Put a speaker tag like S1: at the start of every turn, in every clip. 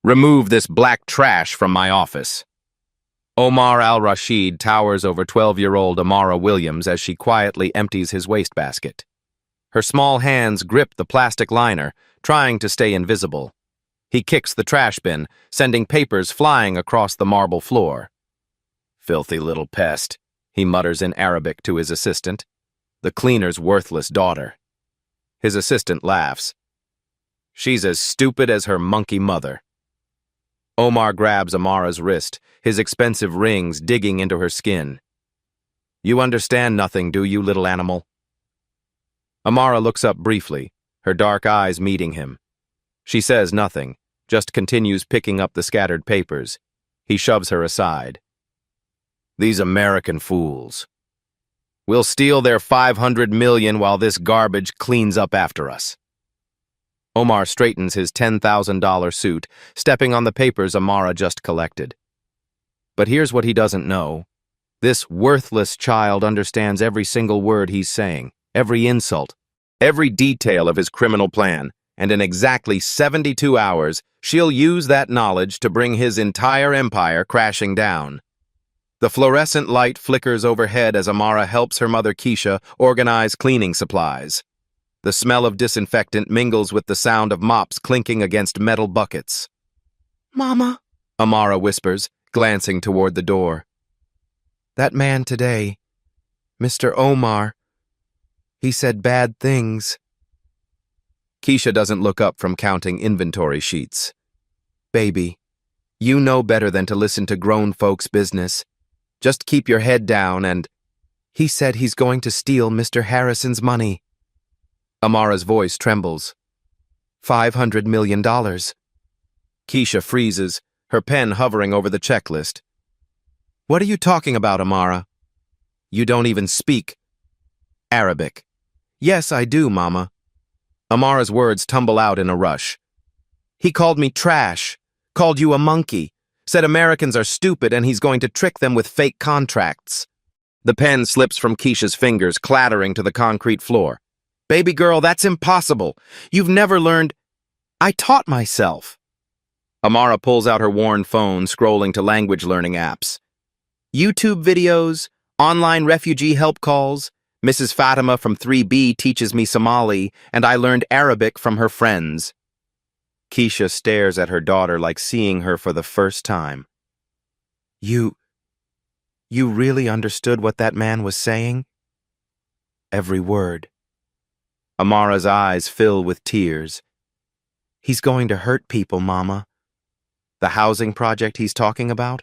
S1: Remove this black trash from my office. Omar al-Rashid towers over 12-year-old Amara Williams as she quietly empties his wastebasket. Her small hands grip the plastic liner, trying to stay invisible. He kicks the trash bin, sending papers flying across the marble floor. "Filthy little pest," he mutters in Arabic to his assistant. "The cleaner's worthless daughter." His assistant laughs. "She's as stupid as her monkey mother." Omar grabs Amara's wrist, his expensive rings digging into her skin. "You understand nothing, do you, little animal?" Amara looks up briefly, her dark eyes meeting him. She says nothing, just continues picking up the scattered papers. He shoves her aside. "These American fools. We'll steal their 500 million while this garbage cleans up after us." Omar straightens his $10,000 suit, stepping on the papers Amara just collected. But here's what he doesn't know. This worthless child understands every single word he's saying, every insult, every detail of his criminal plan, and in exactly 72 hours, she'll use that knowledge to bring his entire empire crashing down. The fluorescent light flickers overhead as Amara helps her mother Keisha organize cleaning supplies. The smell of disinfectant mingles with the sound of mops clinking against metal buckets. "Mama," Amara whispers, glancing toward the door. "That man today, Mr. Omar, he said bad things." Keisha doesn't look up from counting inventory sheets. "Baby, you know better than to listen to grown folks' business. Just keep your head down and—" "He said he's going to steal Mr. Harrison's money." Amara's voice trembles. $500 million. Keisha freezes, her pen hovering over the checklist. "What are you talking about, Amara? You don't even speak Arabic." "Yes, I do, Mama." Amara's words tumble out in a rush. "He called me trash, called you a monkey, said Americans are stupid and he's going to trick them with fake contracts." The pen slips from Keisha's fingers, clattering to the concrete floor. "Baby girl, that's impossible. You've never learned—" "I taught myself." Amara pulls out her worn phone, scrolling to language learning apps. YouTube videos, online refugee help calls. Mrs. Fatima from 3B teaches me Somali, and I learned Arabic from her friends. Keisha stares at her daughter like seeing her for the first time. You really understood what that man was saying?" "Every word." Amara's eyes fill with tears. "He's going to hurt people, Mama." "The housing project he's talking about?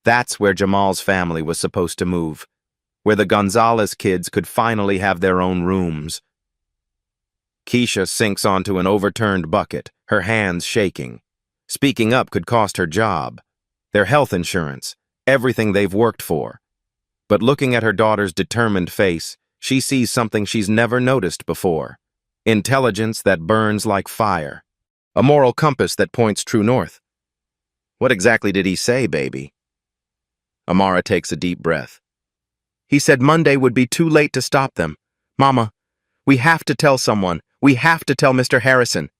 S1: That's where Jamal's family was supposed to move, where the Gonzalez kids could finally have their own rooms." Keisha sinks onto an overturned bucket, her hands shaking. Speaking up could cost her job, their health insurance, everything they've worked for. But looking at her daughter's determined face, she sees something she's never noticed before. Intelligence that burns like fire. A moral compass that points true north. "What exactly did he say, baby?" Amara takes a deep breath. "He said Monday would be too late to stop them. Mama, we have to tell someone. We have to tell Mr. Harrison."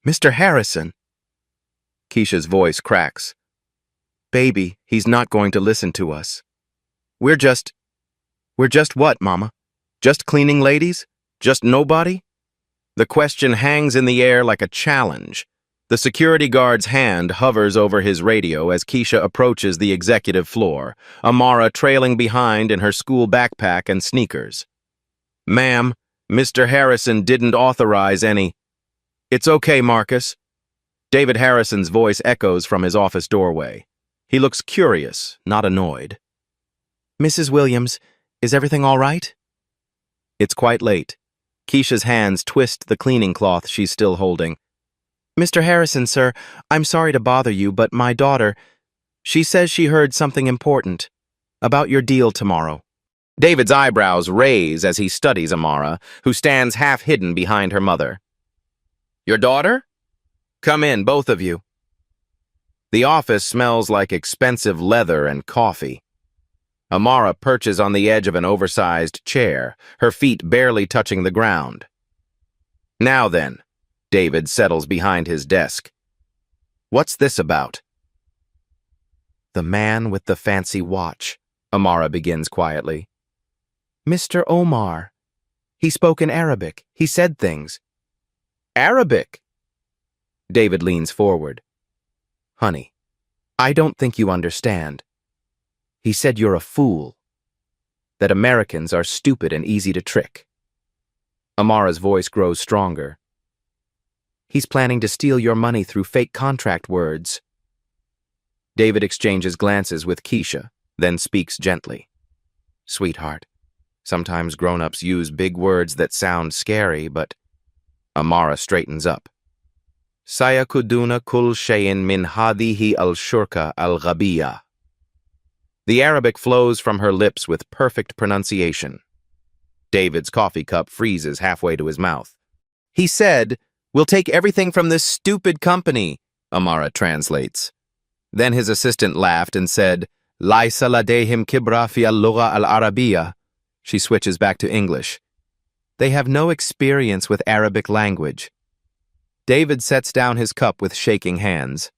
S1: "Mr. Harrison?" Keisha's voice cracks. "Baby, he's not going to listen to us. We're just what, Mama? Just cleaning ladies? Just nobody?" The question hangs in the air like a challenge. The security guard's hand hovers over his radio as Keisha approaches the executive floor, Amara trailing behind in her school backpack and sneakers. "Ma'am, Mr. Harrison didn't authorize any—" "It's okay, Marcus." David Harrison's voice echoes from his office doorway. He looks curious, not annoyed. "Mrs. Williams, is everything all right?" It's quite late. Keisha's hands twist the cleaning cloth she's still holding. "Mr. Harrison, sir, I'm sorry to bother you, but my daughter, she says she heard something important about your deal tomorrow." David's eyebrows raise as he studies Amara, who stands half hidden behind her mother. "Your daughter? Come in, both of you." The office smells like expensive leather and coffee. Amara perches on the edge of an oversized chair, her feet barely touching the ground. "Now then," David settles behind his desk. What's this about? The man with the fancy watch, Amara begins quietly. Mr. Omar. He spoke in Arabic. He said things. Arabic? David leans forward. Honey, I don't think you understand. He said you're a fool. That Americans are stupid and easy to trick. Amara's voice grows stronger. He's planning to steal your money through fake contract words. David exchanges glances with Keisha, then speaks gently. Sweetheart, sometimes grown-ups use big words that sound scary, but... Amara straightens up. Sayakuduna kul shayin min hadihi al-shurka al-ghabiya. The Arabic flows from her lips with perfect pronunciation. David's coffee cup freezes halfway to his mouth. He said, "We'll take everything from this stupid company," Amara translates. Then his assistant laughed and said, Laisa ladehim kibra fi al-lugha al-arabiyya. She switches back to English. They have no experience with Arabic language. David sets down his cup with shaking hands.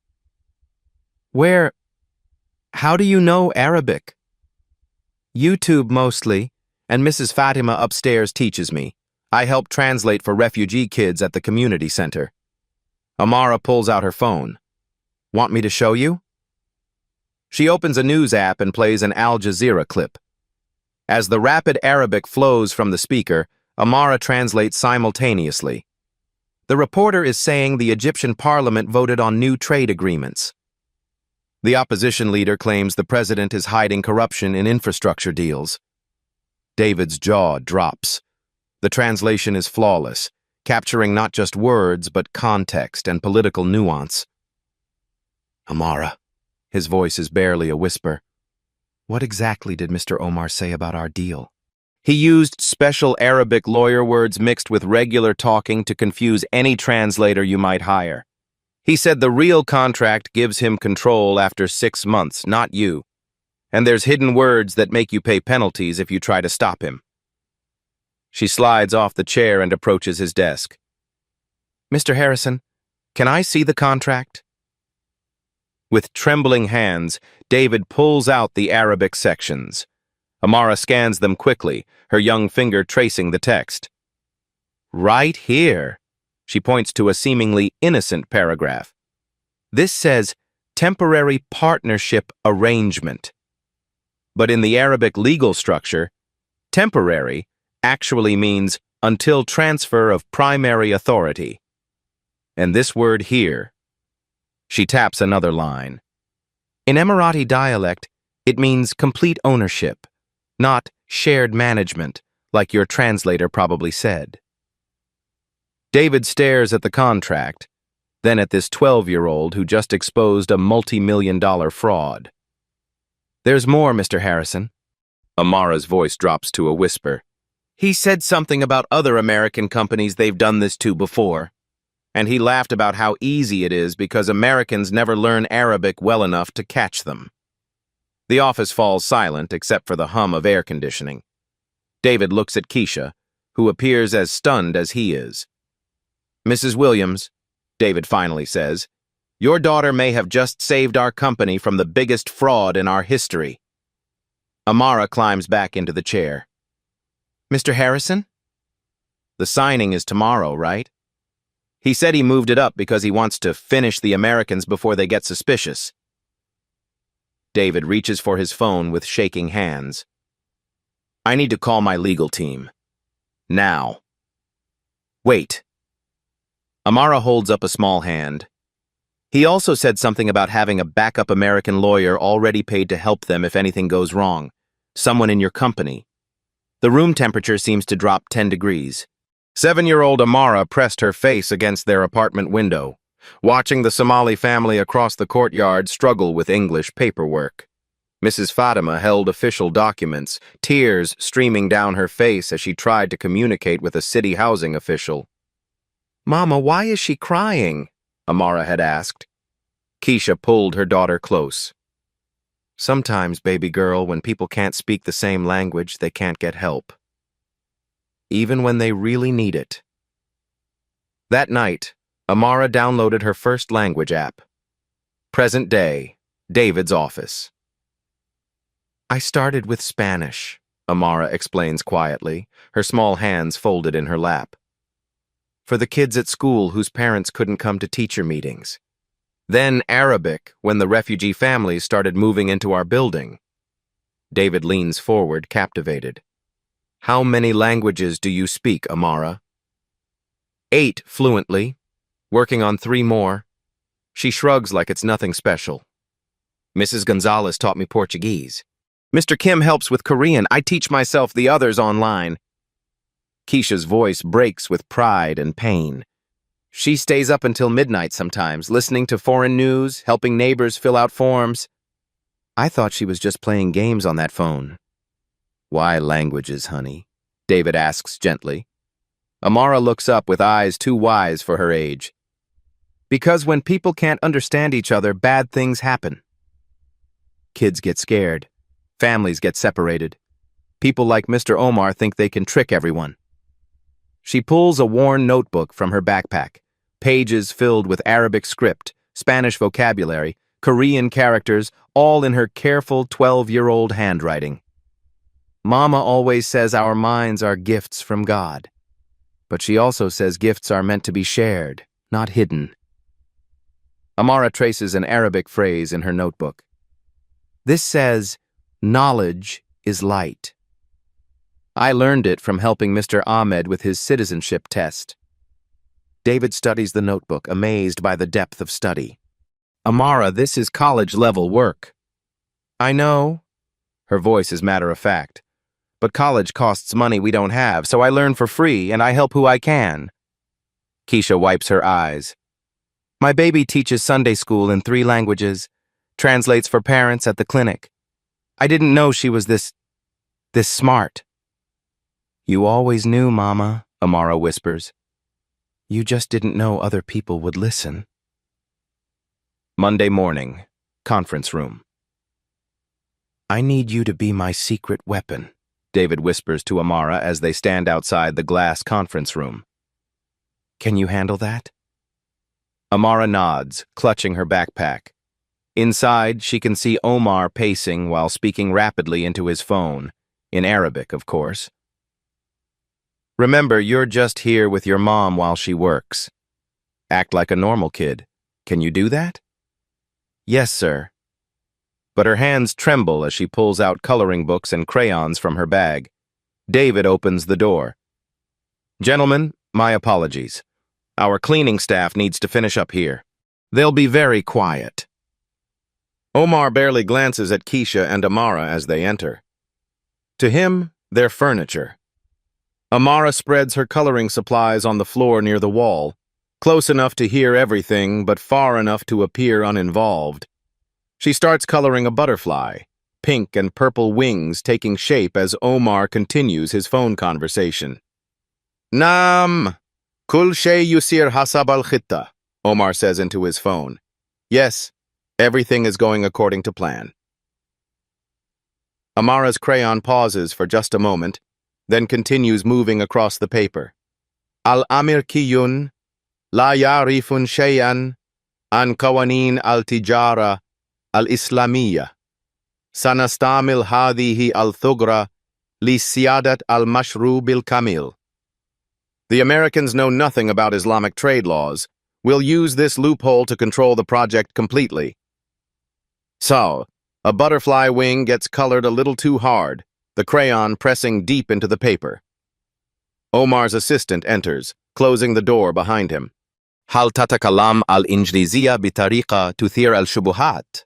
S1: How do you know Arabic? YouTube mostly, and Mrs. Fatima upstairs teaches me. I help translate for refugee kids at the community center. Amara pulls out her phone. Want me to show you? She opens a news app and plays an Al Jazeera clip. As the rapid Arabic flows from the speaker, Amara translates simultaneously. The reporter is saying the Egyptian parliament voted on new trade agreements. The opposition leader claims the president is hiding corruption in infrastructure deals. David's jaw drops. The translation is flawless, capturing not just words but context and political nuance. Amara, his voice is barely a whisper. What exactly did Mr. Omar say about our deal? He used special Arabic lawyer words mixed with regular talking to confuse any translator you might hire. He said the real contract gives him control after 6 months, not you. And there's hidden words that make you pay penalties if you try to stop him. She slides off the chair and approaches his desk. Mr. Harrison, can I see the contract? With trembling hands, David pulls out the Arabic sections. Amara scans them quickly, her young finger tracing the text. Right here. She points to a seemingly innocent paragraph. This says, temporary partnership arrangement. But in the Arabic legal structure, temporary actually means until transfer of primary authority. And this word here. She taps another line. In Emirati dialect, it means complete ownership, not shared management, like your translator probably said. David stares at the contract, then at this 12-year-old who just exposed a multi-million-dollar fraud. There's more, Mr. Harrison. Amara's voice drops to a whisper. He said something about other American companies they've done this to before, and he laughed about how easy it is because Americans never learn Arabic well enough to catch them. The office falls silent except for the hum of air conditioning. David looks at Keisha, who appears as stunned as he is. Mrs. Williams, David finally says, your daughter may have just saved our company from the biggest fraud in our history. Amara climbs back into the chair. Mr. Harrison? The signing is tomorrow, right? He said he moved it up because he wants to finish the Americans before they get suspicious. David reaches for his phone with shaking hands. I need to call my legal team. Now. Wait. Amara holds up a small hand. He also said something about having a backup American lawyer already paid to help them if anything goes wrong. Someone in your company. The room temperature seems to drop 10 degrees. 7-year-old Amara pressed her face against their apartment window, watching the Somali family across the courtyard struggle with English paperwork. Mrs. Fatima held official documents, tears streaming down her face as she tried to communicate with a city housing official. Mama, why is she crying? Amara had asked. Keisha pulled her daughter close. Sometimes, baby girl, when people can't speak the same language, they can't get help. Even when they really need it. That night, Amara downloaded her first language app. Present day, David's office. I started with Spanish, Amara explains quietly, her small hands folded in her lap. For the kids at school whose parents couldn't come to teacher meetings. Then Arabic when the refugee families started moving into our building. David leans forward, captivated. How many languages do you speak, Amara? 8 fluently, working on 3 more. She shrugs like it's nothing special. Mrs. Gonzalez taught me Portuguese. Mr. Kim helps with Korean. I teach myself the others online. Keisha's voice breaks with pride and pain. She stays up until midnight sometimes, listening to foreign news, helping neighbors fill out forms. I thought she was just playing games on that phone. Why languages, honey? David asks gently. Amara looks up with eyes too wise for her age. Because when people can't understand each other, bad things happen. Kids get scared. Families get separated. People like Mr. Omar think they can trick everyone. She pulls a worn notebook from her backpack, pages filled with Arabic script, Spanish vocabulary, Korean characters, all in her careful 12-year-old handwriting. Mama always says our minds are gifts from God. But she also says gifts are meant to be shared, not hidden. Amara traces an Arabic phrase in her notebook. This says, knowledge is light. I learned it from helping Mr. Ahmed with his citizenship test. David studies the notebook, amazed by the depth of study. Amara, this is college-level work. I know. Her voice is matter-of-fact. But college costs money we don't have, so I learn for free and I help who I can. Keisha wipes her eyes. My baby teaches Sunday school in 3 languages, translates for parents at the clinic. I didn't know she was this smart. You always knew, Mama, Amara whispers. You just didn't know other people would listen. Monday morning, conference room. I need you to be my secret weapon, David whispers to Amara as they stand outside the glass conference room. Can you handle that? Amara nods, clutching her backpack. Inside, she can see Omar pacing while speaking rapidly into his phone, in Arabic, of course. Remember, you're just here with your mom while she works. Act like a normal kid. Can you do that? Yes, sir. But her hands tremble as she pulls out coloring books and crayons from her bag. David opens the door. Gentlemen, my apologies. Our cleaning staff needs to finish up here. They'll be very quiet. Omar barely glances at Keisha and Amara as they enter. To him, they're furniture. Amara spreads her coloring supplies on the floor near the wall, close enough to hear everything but far enough to appear uninvolved. She starts coloring a butterfly, pink and purple wings taking shape as Omar continues his phone conversation. Naam, kul shay yusir hasab al-khitta, Omar says into his phone. Yes, everything is going according to plan. Amara's crayon pauses for just a moment, then continues moving across the paper. Al-Amirkiyun, la yarifun shayan, an kawanin al-tijara, al-Islamiyya. Sanastamil hadihi al-thugra, li siyadat al-mashru bil-kamil. The Americans know nothing about Islamic trade laws. We'll use this loophole to control the project completely. So, a butterfly wing gets colored a little too hard, the crayon pressing deep into the paper. Omar's assistant enters, closing the door behind him. Hal tatakalam al-Injliziyya bitariqa tuthir al-shubuhat.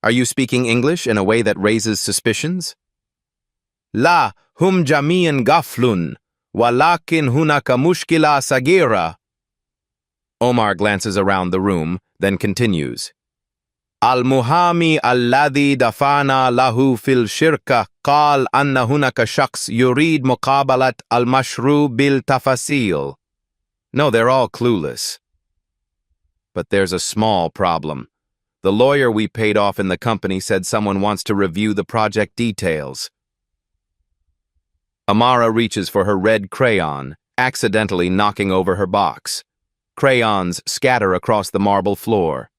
S1: Are you speaking English in a way that raises suspicions? La, hum jamiyan gaflun, walakin hunaka mushkila sagira. Omar glances around the room, then continues. Al-Muhami alladhi dafana lahu fil shirka qal anna hunaka shakhs yurid muqabalat al-mashru bil tafasil. No, they're all clueless. But there's a small problem. The lawyer we paid off in the company said someone wants to review the project details. Amara reaches for her red crayon, accidentally knocking over her box. Crayons scatter across the marble floor.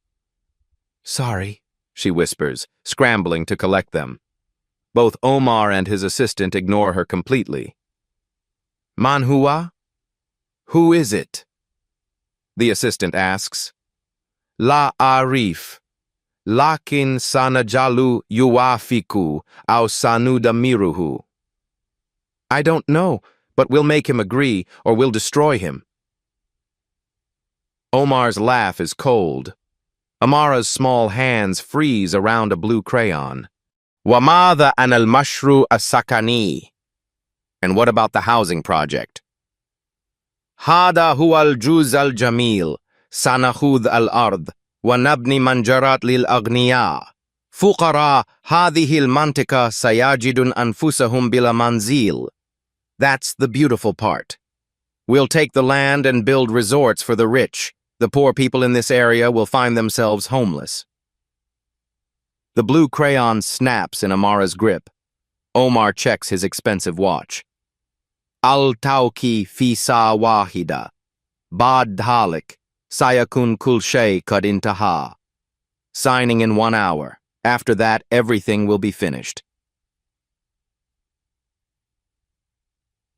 S1: Sorry, she whispers, scrambling to collect them. Both Omar and his assistant ignore her completely. Manhua? Who is it? The assistant asks. La Arif. Lakin sanajalu yuafiku au sanuda miruhu. I don't know, but we'll make him agree or we'll destroy him. Omar's laugh is cold. Amara's small hands freeze around a blue crayon. Wamada an al-mashru as-sakani. And what about the housing project? Hada huwa al-juz al-jamil, sanakhud al-ard, wa nabni manjarat lil-aghniya. Fuqara hadhihi al-mantika sayajidun anfusahum bila manzil. That's the beautiful part. We'll take the land and build resorts for the rich. The poor people in this area will find themselves homeless. The blue crayon snaps in Amara's grip. Omar checks his expensive watch. Al-Tawki fi sa wahida. Bad halik. Sayakun kul shay kad intaha. Signing in 1 hour. After that, everything will be finished.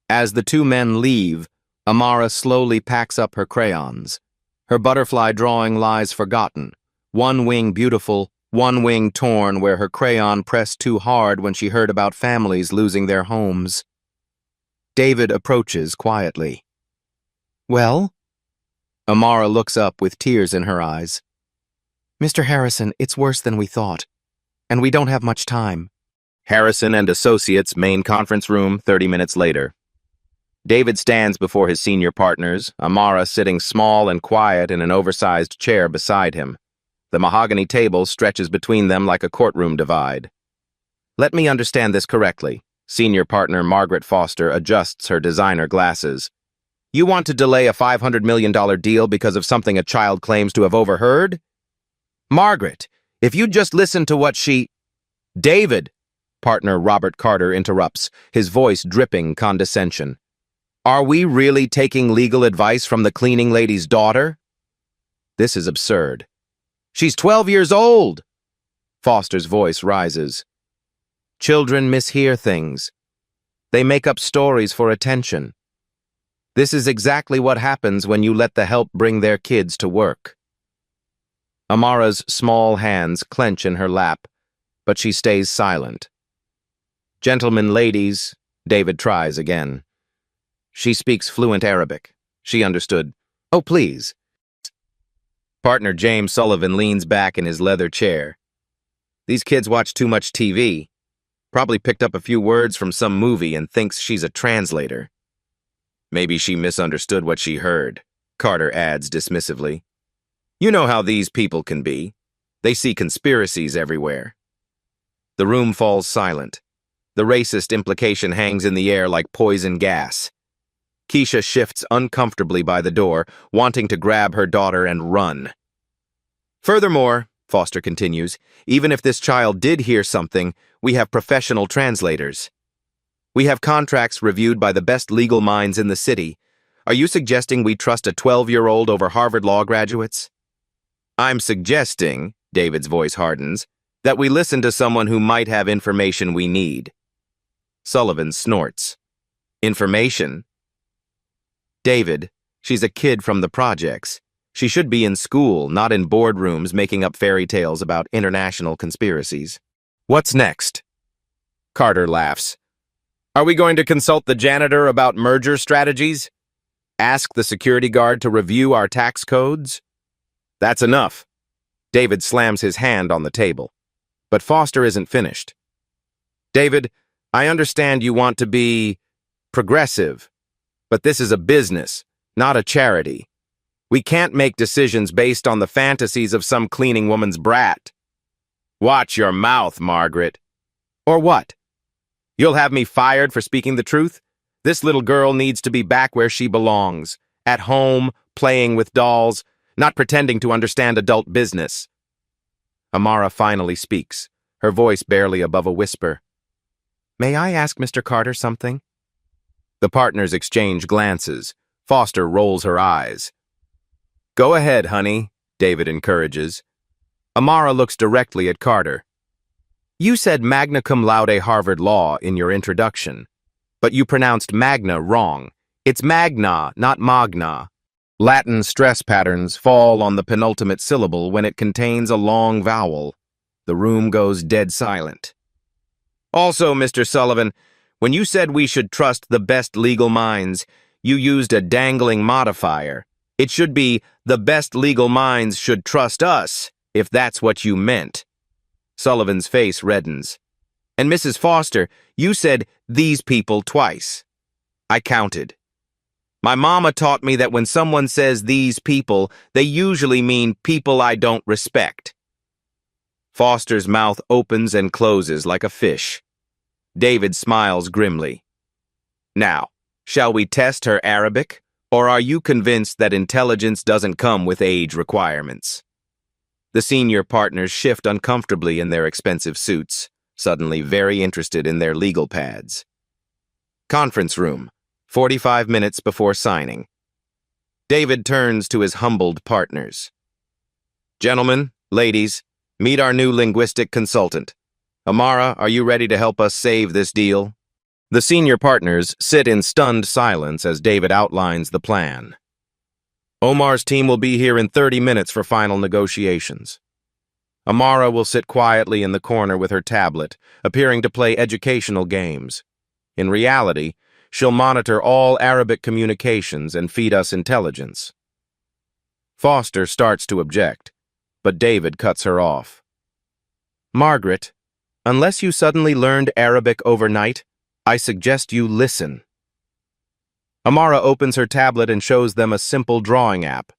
S1: As the two men leave, Amara slowly packs up her crayons. Her butterfly drawing lies forgotten, one wing beautiful, one wing torn where her crayon pressed too hard when she heard about families losing their homes. David approaches quietly. Well? Amara looks up with tears in her eyes. Mr. Harrison, it's worse than we thought, and we don't have much time. Harrison and Associates, main conference room, 30 minutes later. David stands before his senior partners, Amara sitting small and quiet in an oversized chair beside him. The mahogany table stretches between them like a courtroom divide. Let me understand this correctly. Senior partner Margaret Foster adjusts her designer glasses. You want to delay a $500 million deal because of something a child claims to have overheard? Margaret, if you'd just listen to what she... David, partner Robert Carter interrupts, his voice dripping condescension. Are we really taking legal advice from the cleaning lady's daughter? This is absurd. She's 12 years old! Foster's voice rises. Children mishear things. They make up stories for attention. This is exactly what happens when you let the help bring their kids to work. Amara's small hands clench in her lap, but she stays silent. Gentlemen, ladies, David tries again. She speaks fluent Arabic. She understood. Oh, please. Partner James Sullivan leans back in his leather chair. These kids watch too much TV. Probably picked up a few words from some movie and thinks she's a translator. Maybe she misunderstood what she heard, Carter adds dismissively. You know how these people can be. They see conspiracies everywhere. The room falls silent. The racist implication hangs in the air like poison gas. Keisha shifts uncomfortably by the door, wanting to grab her daughter and run. Furthermore, Foster continues, even if this child did hear something, we have professional translators. We have contracts reviewed by the best legal minds in the city. Are you suggesting we trust a 12-year-old over Harvard law graduates? I'm suggesting, David's voice hardens, that we listen to someone who might have information we need. Sullivan snorts. Information? David, she's a kid from the projects. She should be in school, not in boardrooms making up fairy tales about international conspiracies. What's next? Carter laughs. Are we going to consult the janitor about merger strategies? Ask the security guard to review our tax codes? That's enough. David slams his hand on the table. But Foster isn't finished. David, I understand you want to be progressive, but this is a business, not a charity. We can't make decisions based on the fantasies of some cleaning woman's brat. Watch your mouth, Margaret. Or what? You'll have me fired for speaking the truth? This little girl needs to be back where she belongs, at home, playing with dolls, not pretending to understand adult business. Amara finally speaks, her voice barely above a whisper. May I ask Mr. Carter something? The partners exchange glances. Foster rolls her eyes. Go ahead, honey, David encourages. Amara looks directly at Carter. You said magna cum laude Harvard Law in your introduction, but you pronounced magna wrong. It's magna, not magna. Latin stress patterns fall on the penultimate syllable when it contains a long vowel. The room goes dead silent. Also, Mr. Sullivan, when you said we should trust the best legal minds, you used a dangling modifier. It should be, the best legal minds should trust us, if that's what you meant. Sullivan's face reddens. And Mrs. Foster, you said these people twice. I counted. My mama taught me that when someone says these people, they usually mean people I don't respect. Foster's mouth opens and closes like a fish. David smiles grimly. Now, shall we test her Arabic, or are you convinced that intelligence doesn't come with age requirements? The senior partners shift uncomfortably in their expensive suits, suddenly very interested in their legal pads. Conference room, 45 minutes before signing. David turns to his humbled partners. Gentlemen, ladies, meet our new linguistic consultant. Amara, are you ready to help us save this deal? The senior partners sit in stunned silence as David outlines the plan. Omar's team will be here in 30 minutes for final negotiations. Amara will sit quietly in the corner with her tablet, appearing to play educational games. In reality, she'll monitor all Arabic communications and feed us intelligence. Foster starts to object, but David cuts her off. Margaret, unless you suddenly learned Arabic overnight, I suggest you listen. Amara opens her tablet and shows them a simple drawing app.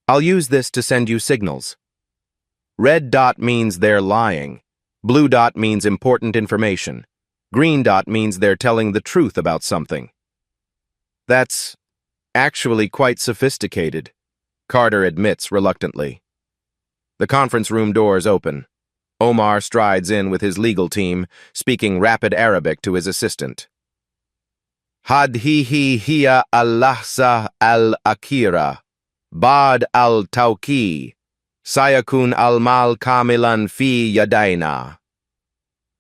S1: I'll use this to send you signals. Red dot means they're lying. Blue dot means important information. Green dot means they're telling the truth about something. That's actually quite sophisticated, Carter admits reluctantly. The conference room doors open. Omar strides in with his legal team, speaking rapid Arabic to his assistant. Hadhihi hiya al-lahza al-akira, bad al-tawki, sayakun al-mal kamilan fi yadayna.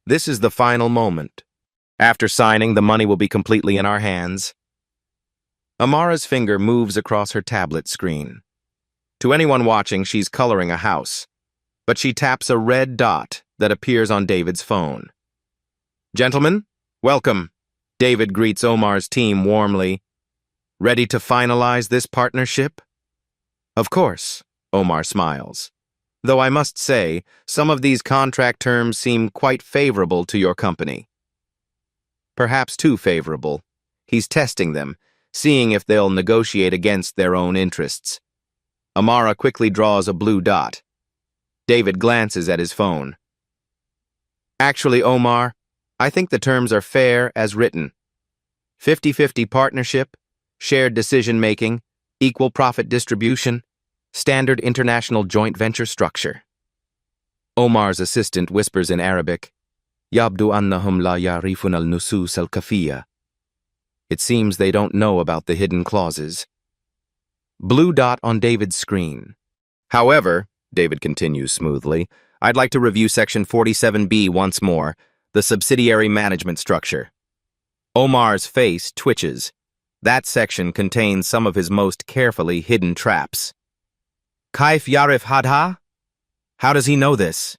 S1: This is the final moment. After signing, the money will be completely in our hands. Amara's finger moves across her tablet screen. To anyone watching, she's coloring a house, but she taps a red dot that appears on David's phone. Gentlemen, welcome. David greets Omar's team warmly. Ready to finalize this partnership? Of course, Omar smiles. Though I must say, some of these contract terms seem quite favorable to your company. Perhaps too favorable. He's testing them, seeing if they'll negotiate against their own interests. Amara quickly draws a blue dot. David glances at his phone. Actually, Omar, I think the terms are fair as written. 50-50 partnership, shared decision-making, equal profit distribution, standard international joint venture structure. Omar's assistant whispers in Arabic, Yabdu annahum la yarifun al-nusus al-kafiyya. It seems they don't know about the hidden clauses. Blue dot on David's screen. However, David continues smoothly, I'd like to review Section 47B once more, the subsidiary management structure. Omar's face twitches. That section contains some of his most carefully hidden traps. Kaif yarif hadha? How does he know this?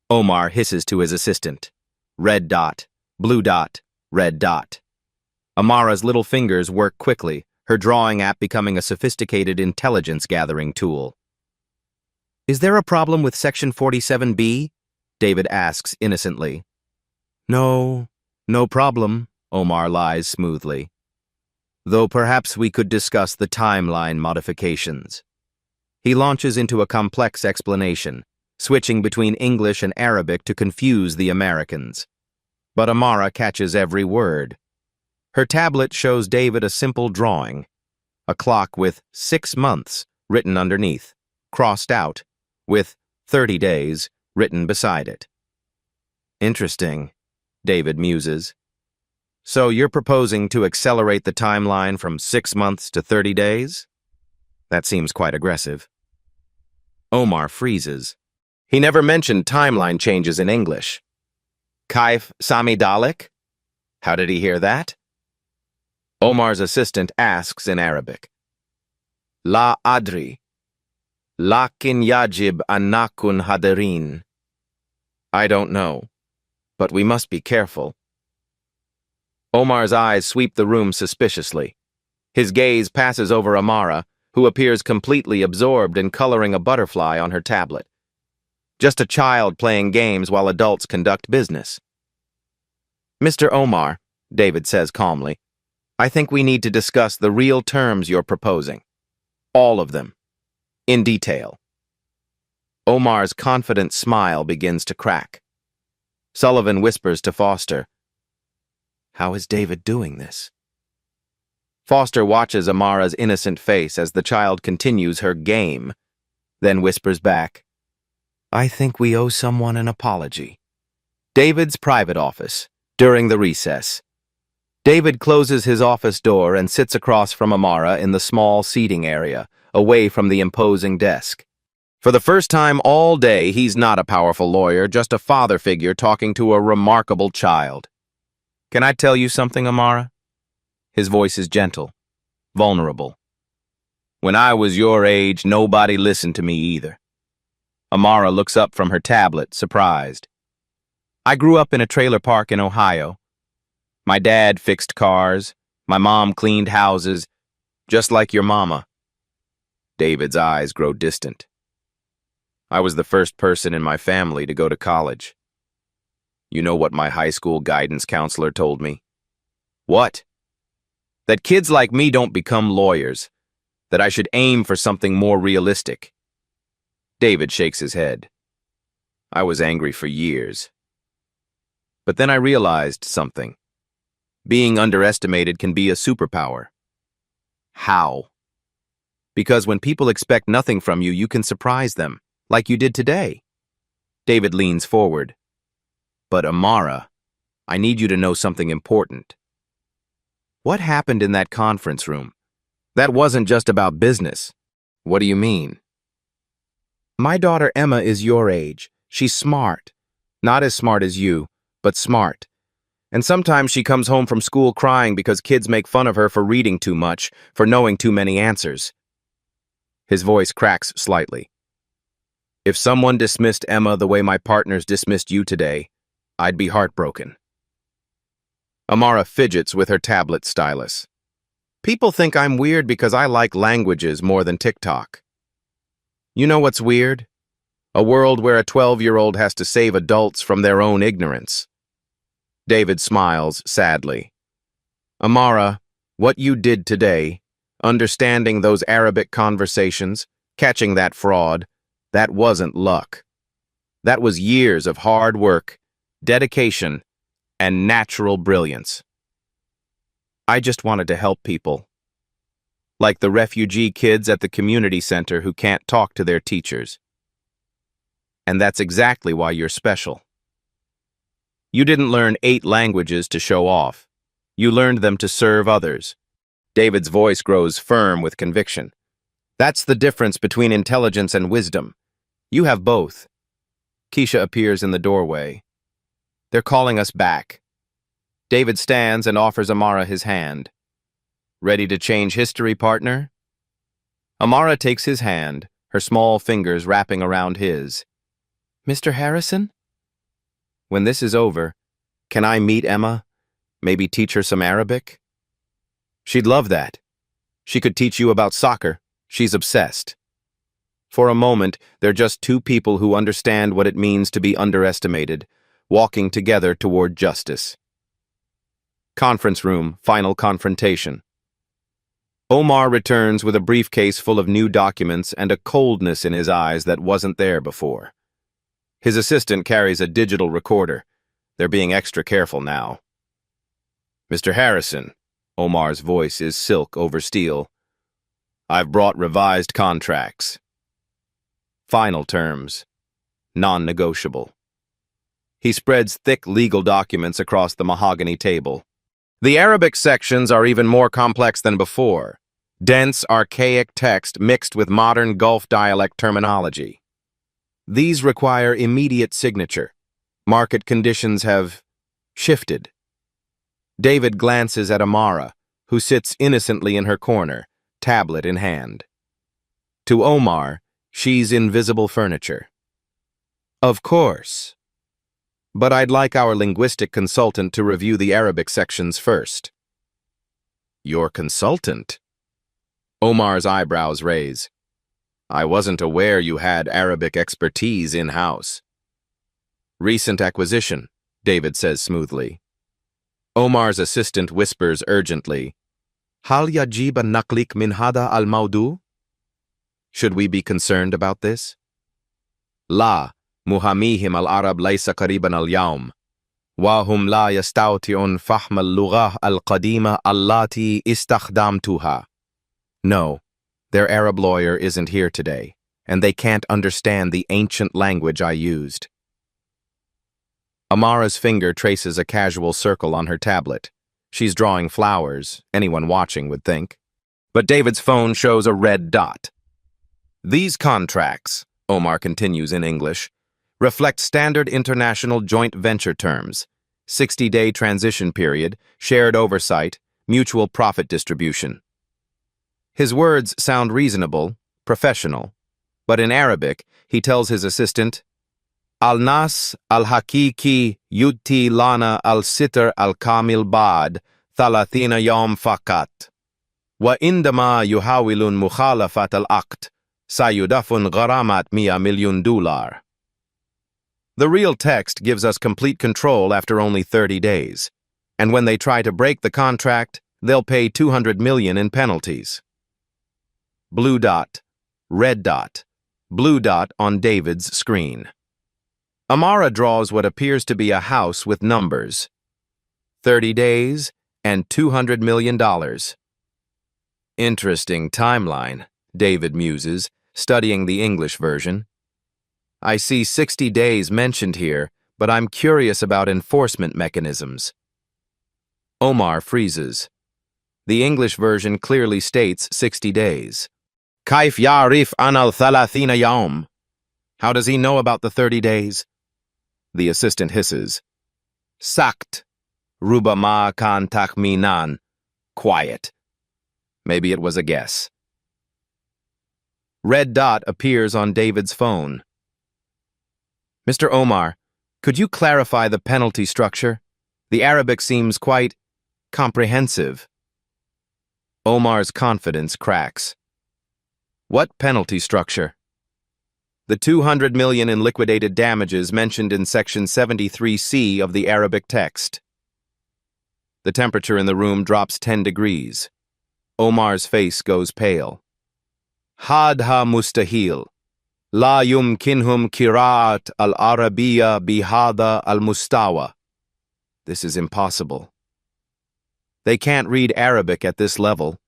S1: Omar hisses to his assistant. Red dot, blue dot, red dot. Amara's little fingers work quickly, her drawing app becoming a sophisticated intelligence-gathering tool. Is there a problem with Section 47B? David asks innocently. No problem, Omar lies smoothly. Though perhaps we could discuss the timeline modifications. He launches into a complex explanation, switching between English and Arabic to confuse the Americans. But Amara catches every word. Her tablet shows David a simple drawing, a clock with 6 months written underneath, crossed out, with 30 days written beside it. Interesting, David muses. So you're proposing to accelerate the timeline from 6 months to 30 days? That seems quite aggressive. Omar freezes. He never mentioned timeline changes in English. Kaif Sami Dalek? How did he hear that? Omar's assistant asks in Arabic. La adri. Lakin yajib anakun hadirin. I don't know, but we must be careful. Omar's eyes sweep the room suspiciously. His gaze passes over Amara, who appears completely absorbed in coloring a butterfly on her tablet. Just a child playing games while adults conduct business. Mr. Omar, David says calmly, I think we need to discuss the real terms you're proposing. All of them. In detail. Omar's confident smile begins to crack. Sullivan whispers to Foster, How is David doing this? Foster watches Amara's innocent face as the child continues her game, then whispers back, I think we owe someone an apology. David's private office, during the recess. David closes his office door and sits across from Amara in the small seating area, away from the imposing desk. For the first time all day, he's not a powerful lawyer, just a father figure talking to a remarkable child. Can I tell you something, Amara? His voice is gentle, vulnerable. When I was your age, nobody listened to me either. Amara looks up from her tablet, surprised. I grew up in a trailer park in Ohio. My dad fixed cars. My mom cleaned houses, just like your mama. David's eyes grow distant. I was the first person in my family to go to college. You know what my high school guidance counselor told me? What? That kids like me don't become lawyers, that I should aim for something more realistic. David shakes his head. I was angry for years. But then I realized something. Being underestimated can be a superpower. How? Because when people expect nothing from you, you can surprise them, like you did today. David leans forward. But Amara, I need you to know something important. What happened in that conference room? That wasn't just about business. What do you mean? My daughter Emma is your age. She's smart. Not as smart as you, but smart. And sometimes she comes home from school crying because kids make fun of her for reading too much, for knowing too many answers. His voice cracks slightly. If someone dismissed Emma the way my partners dismissed you today, I'd be heartbroken. Amara fidgets with her tablet stylus. People think I'm weird because I like languages more than TikTok. You know what's weird? A world where a 12-year-old has to save adults from their own ignorance. David smiles sadly. Amara, what you did today, understanding those Arabic conversations, catching that fraud, that wasn't luck. That was years of hard work, dedication, and natural brilliance. I just wanted to help people. Like the refugee kids at the community center who can't talk to their teachers. And that's exactly why you're special. You didn't learn 8 languages to show off. You learned them to serve others. David's voice grows firm with conviction. That's the difference between intelligence and wisdom. You have both. Keisha appears in the doorway. They're calling us back. David stands and offers Amara his hand. Ready to change history, partner? Amara takes his hand, her small fingers wrapping around his. Mr. Harrison? When this is over, can I meet Emma? Maybe teach her some Arabic? She'd love that. She could teach you about soccer. She's obsessed. For a moment, they're just two people who understand what it means to be underestimated, walking together toward justice. Conference room, final confrontation. Omar returns with a briefcase full of new documents and a coldness in his eyes that wasn't there before. His assistant carries a digital recorder. They're being extra careful now. Mr. Harrison, Omar's voice is silk over steel. I've brought revised contracts. Final terms. Non-negotiable. He spreads thick legal documents across the mahogany table. The Arabic sections are even more complex than before. Dense, archaic text mixed with modern Gulf dialect terminology. These require immediate signature. Market conditions have shifted. David glances at Amara, who sits innocently in her corner, tablet in hand. To Omar, she's invisible furniture. Of course. But I'd like our linguistic consultant to review the Arabic sections first. Your consultant? Omar's eyebrows raise. I wasn't aware you had Arabic expertise in-house. Recent acquisition, David says smoothly. Omar's assistant whispers urgently, Hal yajib an-naqlik min hada al-mawdu? Should we be concerned about this? La, muhamihim al-Arab laysa qariban al-yawm. Wahum la yastawti'un fahm al-lughah al-qadima allati istakhdamtuha. No, their Arab lawyer isn't here today, and they can't understand the ancient language I used. Amara's finger traces a casual circle on her tablet. She's drawing flowers, anyone watching would think. But David's phone shows a red dot. These contracts, Omar continues in English, reflect standard international joint venture terms, 60-day transition period, shared oversight, mutual profit distribution. His words sound reasonable, professional, but in Arabic, he tells his assistant, Al-Nas al-Hakiki yutti lana al-Sitr al-Kamil Bad thalathina yawm fakat. Wa indama yuhawilun mukhalafat al-Aqt sayudafun gharamat $100 million. The real text gives us complete control after only 30 days, and when they try to break the contract, they'll pay $200 million in penalties. Blue dot, red dot, blue dot on David's screen. Amara draws what appears to be a house with numbers. 30 days and $200 million. Interesting timeline, David muses, studying the English version. I see 60 days mentioned here, but I'm curious about enforcement mechanisms. Omar freezes. The English version clearly states 60 days. Kaif yarif anal thalathina yawm. How does he know about the 30 days? The assistant hisses. Sakt. Rubama kan takhminan. Quiet. Maybe it was a guess. Red dot appears on David's phone. Mr. Omar, could you clarify the penalty structure? The Arabic seems quite comprehensive. Omar's confidence cracks. What penalty structure? The $200 million in liquidated damages mentioned in Section 73C of the Arabic text. The temperature in the room drops 10 degrees. Omar's face goes pale. Hadha mustahil. La yumkinhum qira'at al-Arabiyya bihada al-mustawa. This is impossible. They can't read Arabic at this level.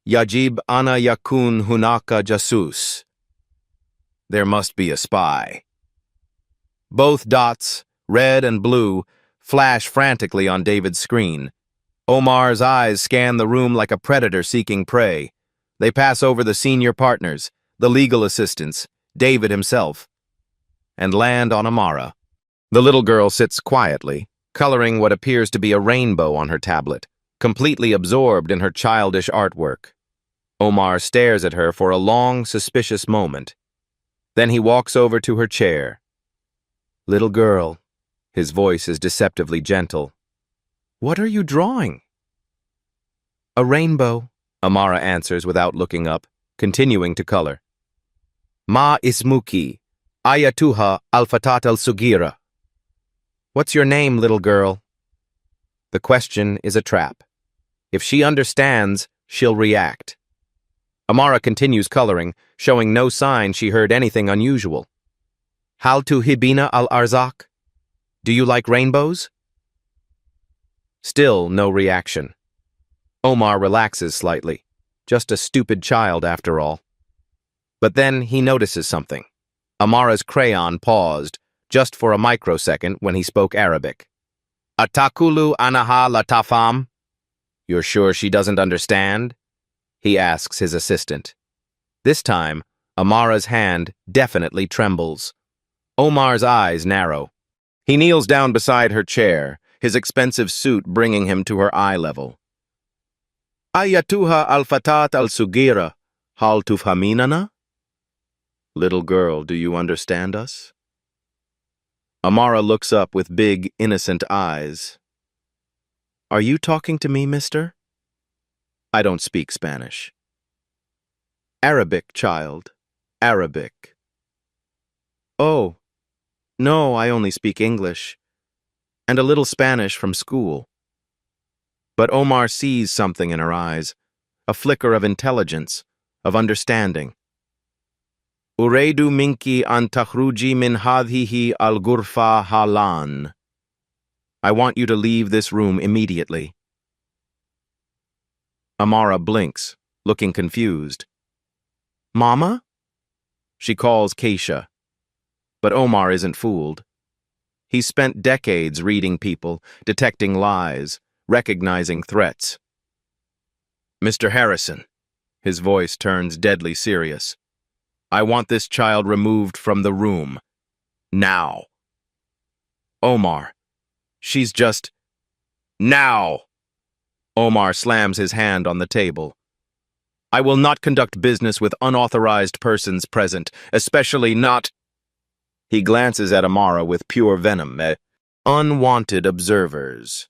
S1: Yajib ana yakun hunaka jasus. There must be a spy. Both dots, red and blue, flash frantically on David's screen. Omar's eyes scan the room like a predator seeking prey. They pass over the senior partners, the legal assistants, David himself, and land on Amara. The little girl sits quietly, coloring what appears to be a rainbow on her tablet, completely absorbed in her childish artwork. Omar stares at her for a long, suspicious moment. Then he walks over to her chair. Little girl, his voice is deceptively gentle. What are you drawing? A rainbow, Amara answers without looking up, continuing to color. Ma ismuki, ayatuha al-fatat al-sugira. What's your name, little girl? The question is a trap. If she understands, she'll react. Amara continues coloring, showing no sign she heard anything unusual. Hal tuhibina al-arzak? Do you like rainbows? Still no reaction. Omar relaxes slightly. Just a stupid child after all. But then he notices something. Amara's crayon paused, just for a microsecond when he spoke Arabic. Atakulu anaha latafam? You're sure she doesn't understand? He asks his assistant. This time, Amara's hand definitely trembles. Omar's eyes narrow. He kneels down beside her chair, his expensive suit bringing him to her eye level. Ayatuha al-fatat al-sugira, hal tufhaminana? Little girl, do you understand us? Amara looks up with big, innocent eyes. Are you talking to me, mister? I don't speak Spanish. Arabic, child. Arabic. Oh, no, I only speak English. And a little Spanish from school. But Omar sees something in her eyes, a flicker of intelligence, of understanding. Ureidu minki an takhruji min hadhihi al-ghurfa halan. I want you to leave this room immediately. Amara blinks, looking confused. Mama? She calls Keisha. But Omar isn't fooled. He's spent decades reading people, detecting lies, recognizing threats. Mr. Harrison, his voice turns deadly serious. I want this child removed from the room. Now. Omar, she's just... Now! Omar slams his hand on the table. I will not conduct business with unauthorized persons present, especially not... He glances at Amara with pure venom. Unwanted observers.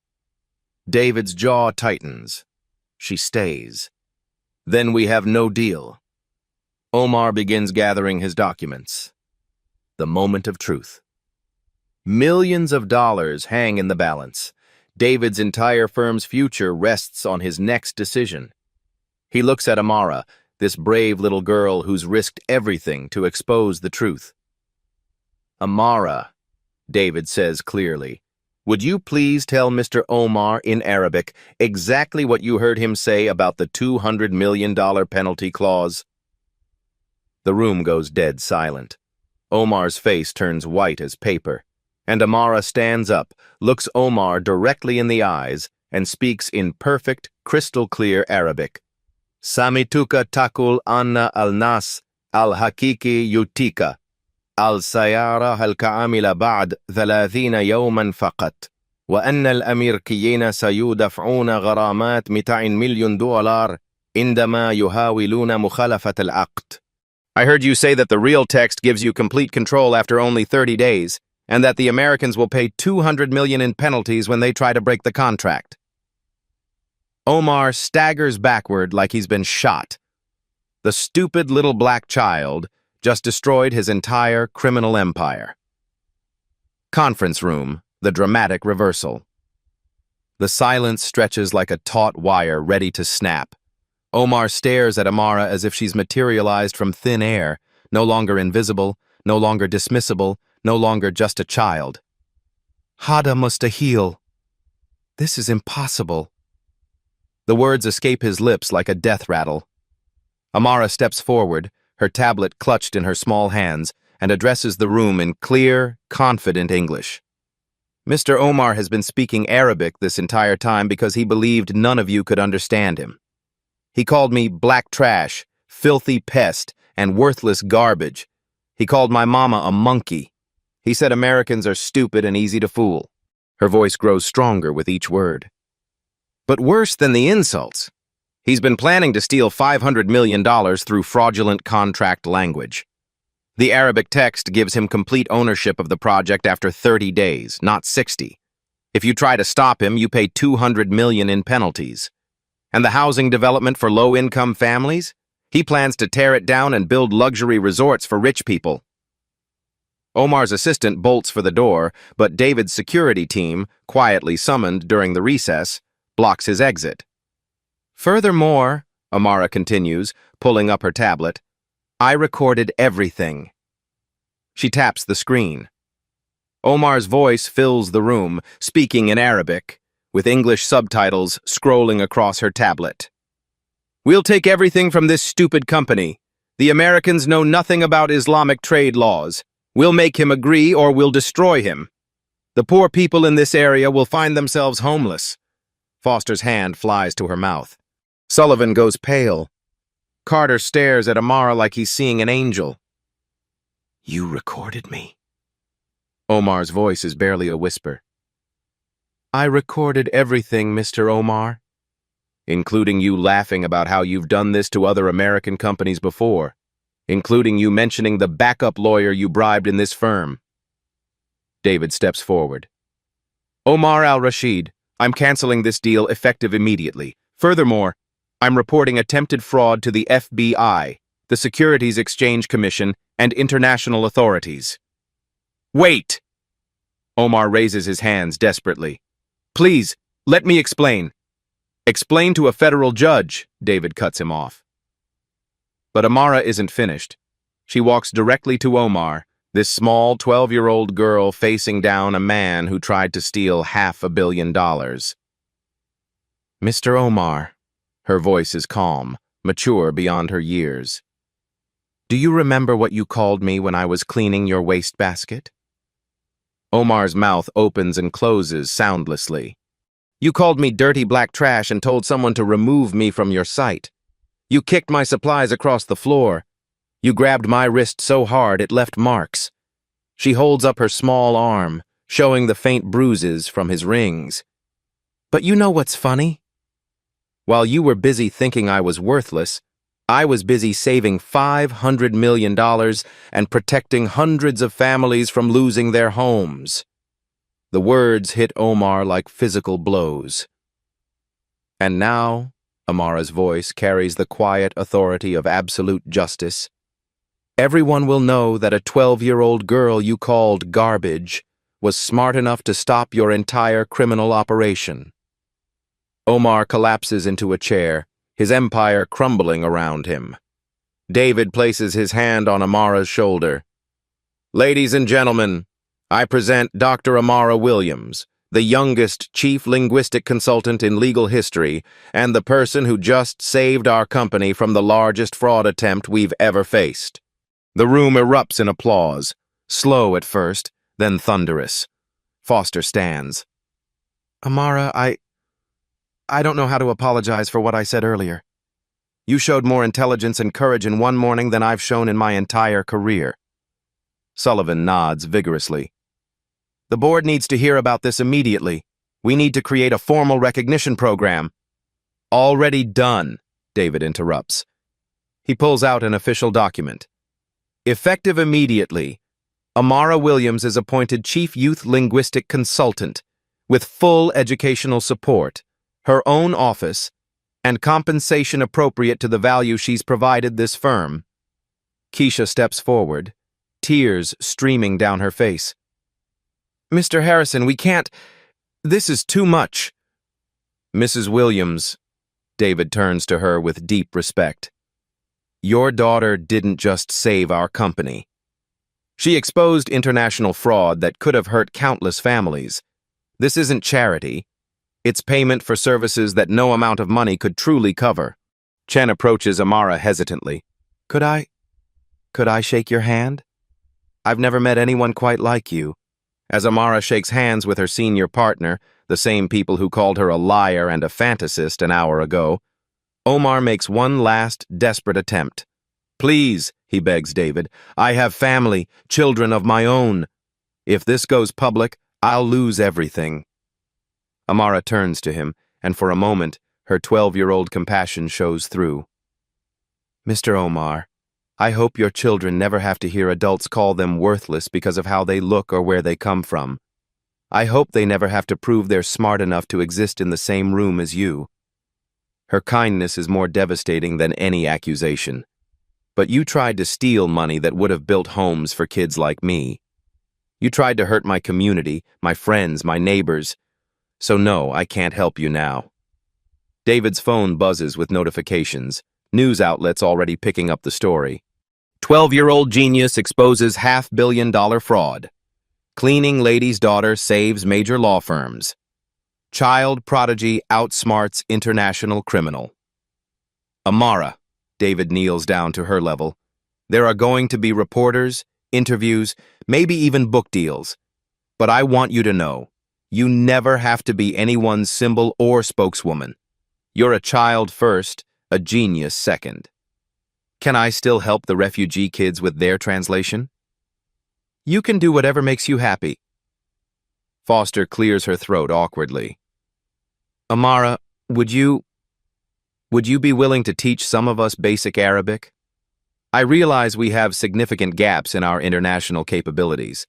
S1: David's jaw tightens. She stays. Then we have no deal. Omar begins gathering his documents. The moment of truth. Millions of dollars hang in the balance. David's entire firm's future rests on his next decision. He looks at Amara, this brave little girl who's risked everything to expose the truth. Amara, David says clearly, would you please tell Mr. Omar in Arabic exactly what you heard him say about the $200 million penalty clause? The room goes dead silent. Omar's face turns white as paper, and Amara stands up, looks Omar directly in the eyes, and speaks in perfect, crystal-clear Arabic. Samituka takul anna al-nas al-hakiki yutika. السيارة الكاملة بعد 30 يوما فقط وأن الأمريكيين سيدفعون غرامات 200 مليون دولار عندما يحاولون مخالفة العقد. I heard you say that the real text gives you complete control after only 30 days, and that the Americans will pay $200 million in penalties when they try to break the contract. Omar staggers backward like he's been shot. The stupid little black child just destroyed his entire criminal empire. Conference room, the dramatic reversal. The silence stretches like a taut wire ready to snap. Omar stares at Amara as if she's materialized from thin air, no longer invisible, no longer dismissible, no longer just a child. Hada mustahil. This is impossible. The words escape his lips like a death rattle. Amara steps forward, her tablet clutched in her small hands, and addresses the room in clear, confident English. Mr. Omar has been speaking Arabic this entire time because he believed none of you could understand him. He called me black trash, filthy pest, and worthless garbage. He called my mama a monkey. He said Americans are stupid and easy to fool. Her voice grows stronger with each word. But worse than the insults, he's been planning to steal $500 million through fraudulent contract language. The Arabic text gives him complete ownership of the project after 30 days, not 60. If you try to stop him, you pay $200 million in penalties. And the housing development for low-income families? He plans to tear it down and build luxury resorts for rich people. Omar's assistant bolts for the door, but David's security team, quietly summoned during the recess, blocks his exit. Furthermore, Amara continues, pulling up her tablet, I recorded everything. She taps the screen. Omar's voice fills the room, speaking in Arabic, with English subtitles scrolling across her tablet. We'll take everything from this stupid company. The Americans know nothing about Islamic trade laws. We'll make him agree or we'll destroy him. The poor people in this area will find themselves homeless. Foster's hand flies to her mouth. Sullivan goes pale. Carter stares at Amara like he's seeing an angel. "You recorded me." Omar's voice is barely a whisper. "I recorded everything, Mr. Omar, including you laughing about how you've done this to other American companies before, including you mentioning the backup lawyer you bribed in this firm." David steps forward. "Omar al-Rashid, I'm canceling this deal effective immediately. Furthermore, I'm reporting attempted fraud to the FBI, the Securities Exchange Commission, and international authorities." "Wait!" Omar raises his hands desperately. "Please, let me explain." "Explain to a federal judge," David cuts him off. But Amara isn't finished. She walks directly to Omar, this small 12-year-old girl facing down a man who tried to steal $500 million. "Mr. Omar," her voice is calm, mature beyond her years. "Do you remember what you called me when I was cleaning your wastebasket?" Omar's mouth opens and closes soundlessly. "You called me dirty black trash and told someone to remove me from your sight. You kicked my supplies across the floor. You grabbed my wrist so hard it left marks." She holds up her small arm, showing the faint bruises from his rings. "But you know what's funny? While you were busy thinking I was worthless, I was busy saving $500 million and protecting hundreds of families from losing their homes." The words hit Omar like physical blows. "And now," Amara's voice carries the quiet authority of absolute justice, "everyone will know that a 12-year-old girl you called garbage was smart enough to stop your entire criminal operation." Omar collapses into a chair, his empire crumbling around him. David places his hand on Amara's shoulder. "Ladies and gentlemen, I present Dr. Amara Williams, the youngest chief linguistic consultant in legal history and the person who just saved our company from the largest fraud attempt we've ever faced." The room erupts in applause, slow at first, then thunderous. Foster stands. "Amara, I don't know how to apologize for what I said earlier. You showed more intelligence and courage in one morning than I've shown in my entire career." Sullivan nods vigorously. "The board needs to hear about this immediately. We need to create a formal recognition program." "Already done," David interrupts. He pulls out an official document. "Effective immediately, Amara Williams is appointed Chief Youth Linguistic Consultant with full educational support, her own office, and compensation appropriate to the value she's provided this firm." Keisha steps forward, tears streaming down her face. "Mr. Harrison, we can't. This is too much." "Mrs. Williams," David turns to her with deep respect, "your daughter didn't just save our company. She exposed international fraud that could have hurt countless families. This isn't charity. It's payment for services that no amount of money could truly cover." Chen approaches Amara hesitantly. Could I shake your hand? I've never met anyone quite like you." As Amara shakes hands with her senior partner, the same people who called her a liar and a fantasist an hour ago, Omar makes one last desperate attempt. "Please," he begs David, "I have family, children of my own. If this goes public, I'll lose everything." Amara turns to him, and for a moment, her 12-year-old compassion shows through. "Mr. Omar, I hope your children never have to hear adults call them worthless because of how they look or where they come from. I hope they never have to prove they're smart enough to exist in the same room as you." Her kindness is more devastating than any accusation. "But you tried to steal money that would have built homes for kids like me. You tried to hurt my community, my friends, my neighbors. So no, I can't help you now." David's phone buzzes with notifications, news outlets already picking up the story. 12-year-old genius exposes $500 million fraud. Cleaning lady's daughter saves major law firms. Child prodigy outsmarts international criminal. "Amara," David kneels down to her level, "there are going to be reporters, interviews, maybe even book deals. But I want you to know, you never have to be anyone's symbol or spokeswoman. You're a child first, a genius second." Can I still help the refugee kids with their translation? You can do whatever makes you happy. Foster clears her throat awkwardly. Amara, would you be willing to teach some of us basic Arabic? I realize we have significant gaps in our international capabilities.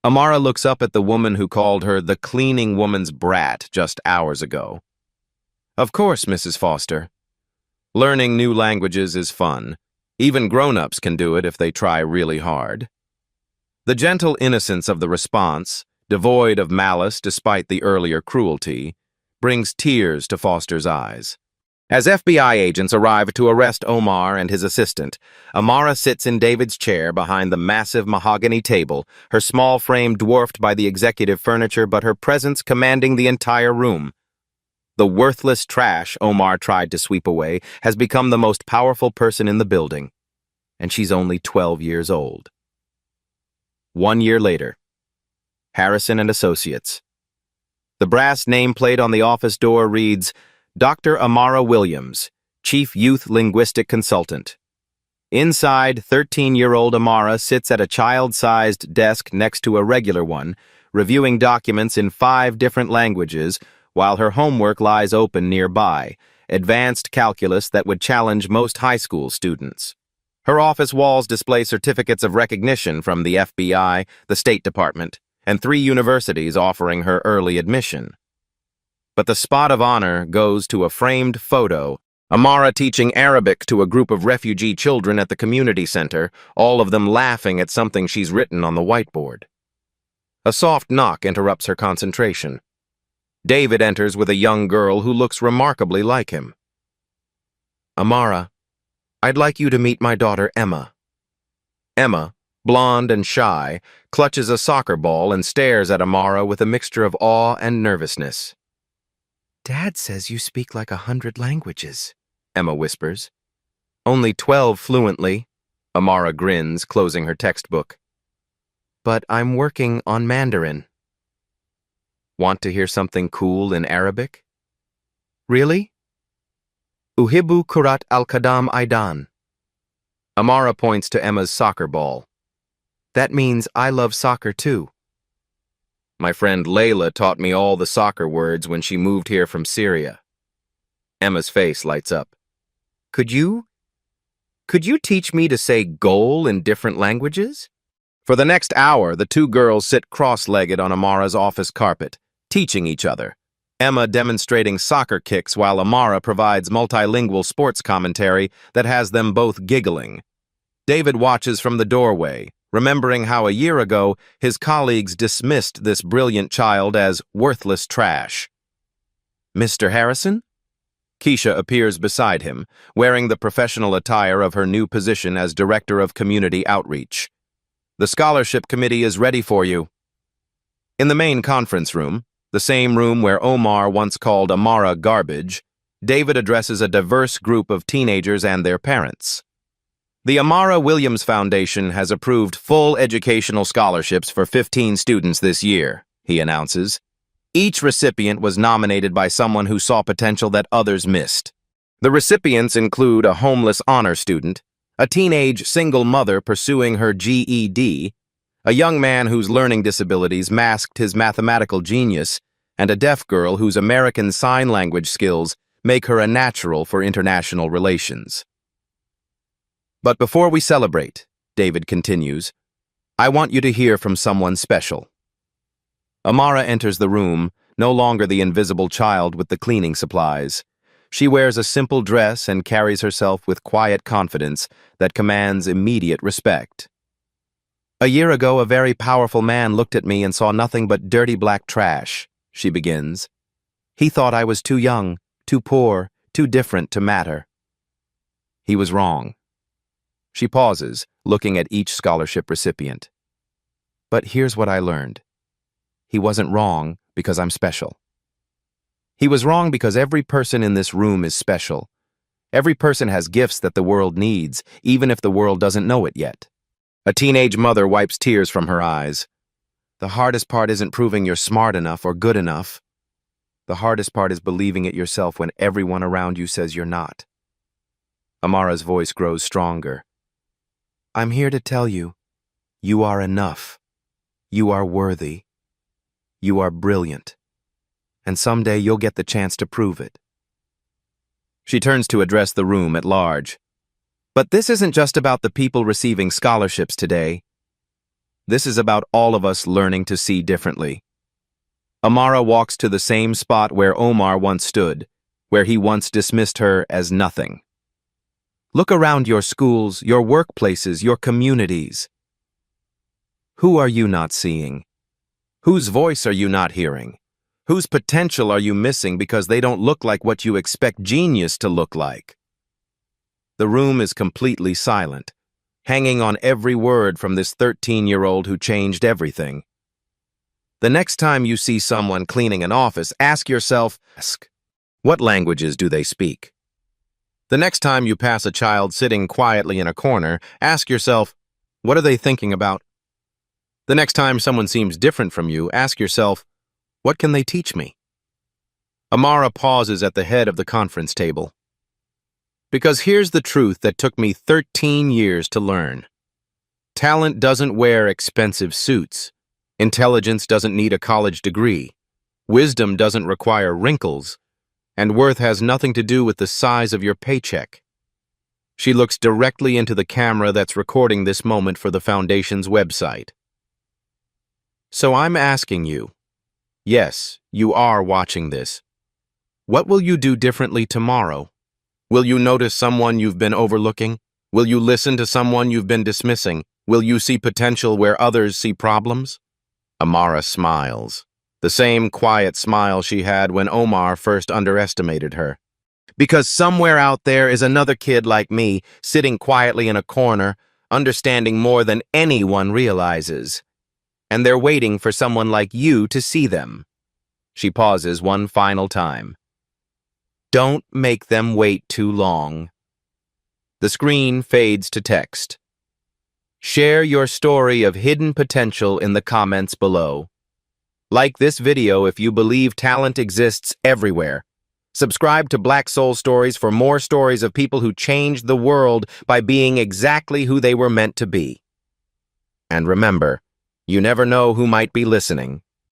S1: Amara looks up at the woman who called her the cleaning woman's brat just hours ago. Of course, Mrs. Foster. Learning new languages is fun. Even grown-ups can do it if they try really hard. The gentle innocence of the response, devoid of malice despite the earlier cruelty, brings tears to Foster's eyes. As FBI agents arrive to arrest Omar and his assistant, Amara sits in David's chair behind the massive mahogany table, her small frame dwarfed by the executive furniture but her presence commanding the entire room. The worthless trash Omar tried to sweep away has become the most powerful person in the building, and she's only 12 years old. 1 year later, Harrison and Associates. The brass nameplate on the office door reads, Dr. Amara Williams, Chief Youth Linguistic Consultant. Inside, 13-year-old Amara sits at a child-sized desk next to a regular one, reviewing documents in 5 different languages, while her homework lies open nearby, advanced calculus that would challenge most high school students. Her office walls display certificates of recognition from the FBI, the State Department, and 3 universities offering her early admission. But the spot of honor goes to a framed photo, Amara teaching Arabic to a group of refugee children at the community center, all of them laughing at something she's written on the whiteboard. A soft knock interrupts her concentration. David enters with a young girl who looks remarkably like him. Amara, I'd like you to meet my daughter Emma. Emma, blonde and shy, clutches a soccer ball and stares at Amara with a mixture of awe and nervousness. Dad says you speak like 100 languages, Emma whispers. Only 12 fluently, Amara grins, closing her textbook. But I'm working on Mandarin. Want to hear something cool in Arabic? Really? Uhibbu Kurat al-Qadam Aidan. Amara points to Emma's soccer ball. That means I love soccer too. My friend Layla taught me all the soccer words when she moved here from Syria. Emma's face lights up. Could you teach me to say goal in different languages? For the next hour, the 2 girls sit cross-legged on Amara's office carpet, teaching each other. Emma demonstrating soccer kicks while Amara provides multilingual sports commentary that has them both giggling. David watches from the doorway, remembering how a year ago his colleagues dismissed this brilliant child as worthless trash. Mr. Harrison? Keisha appears beside him, wearing the professional attire of her new position as Director of Community Outreach. The scholarship committee is ready for you. In the main conference room, the same room where Omar once called Amara garbage, David addresses a diverse group of teenagers and their parents. The Amara Williams Foundation has approved full educational scholarships for 15 students this year, he announces. Each recipient was nominated by someone who saw potential that others missed. The recipients include a homeless honor student, a teenage single mother pursuing her GED, a young man whose learning disabilities masked his mathematical genius, and a deaf girl whose American Sign Language skills make her a natural for international relations. But before we celebrate, David continues, I want you to hear from someone special. Amara enters the room, no longer the invisible child with the cleaning supplies. She wears a simple dress and carries herself with quiet confidence that commands immediate respect. A year ago, a very powerful man looked at me and saw nothing but dirty black trash, she begins. He thought I was too young, too poor, too different to matter. He was wrong. She pauses, looking at each scholarship recipient. But here's what I learned. He wasn't wrong because I'm special. He was wrong because every person in this room is special. Every person has gifts that the world needs, even if the world doesn't know it yet. A teenage mother wipes tears from her eyes. The hardest part isn't proving you're smart enough or good enough. The hardest part is believing it yourself when everyone around you says you're not. Amara's voice grows stronger. I'm here to tell you, you are enough. You are worthy. You are brilliant. And someday you'll get the chance to prove it. She turns to address the room at large. But this isn't just about the people receiving scholarships today. This is about all of us learning to see differently. Amara walks to the same spot where Omar once stood, where he once dismissed her as nothing. Look around your schools, your workplaces, your communities. Who are you not seeing? Whose voice are you not hearing? Whose potential are you missing because they don't look like what you expect genius to look like? The room is completely silent, hanging on every word from this 13-year-old who changed everything. The next time you see someone cleaning an office, ask yourself, what languages do they speak? The next time you pass a child sitting quietly in a corner, ask yourself, what are they thinking about? The next time someone seems different from you, ask yourself, what can they teach me? Amara pauses at the head of the conference table. Because here's the truth that took me 13 years to learn. Talent doesn't wear expensive suits. Intelligence doesn't need a college degree. Wisdom doesn't require wrinkles. And worth has nothing to do with the size of your paycheck. She looks directly into the camera that's recording this moment for the Foundation's website. So I'm asking you, yes, you are watching this. What will you do differently tomorrow? Will you notice someone you've been overlooking? Will you listen to someone you've been dismissing? Will you see potential where others see problems? Amara smiles, the same quiet smile she had when Omar first underestimated her. Because somewhere out there is another kid like me, sitting quietly in a corner, understanding more than anyone realizes. And they're waiting for someone like you to see them. She pauses one final time. Don't make them wait too long. The screen fades to text. Share your story of hidden potential in the comments below. Like this video if you believe talent exists everywhere. Subscribe to Black Soul Stories for more stories of people who changed the world by being exactly who they were meant to be. And remember, you never know who might be listening.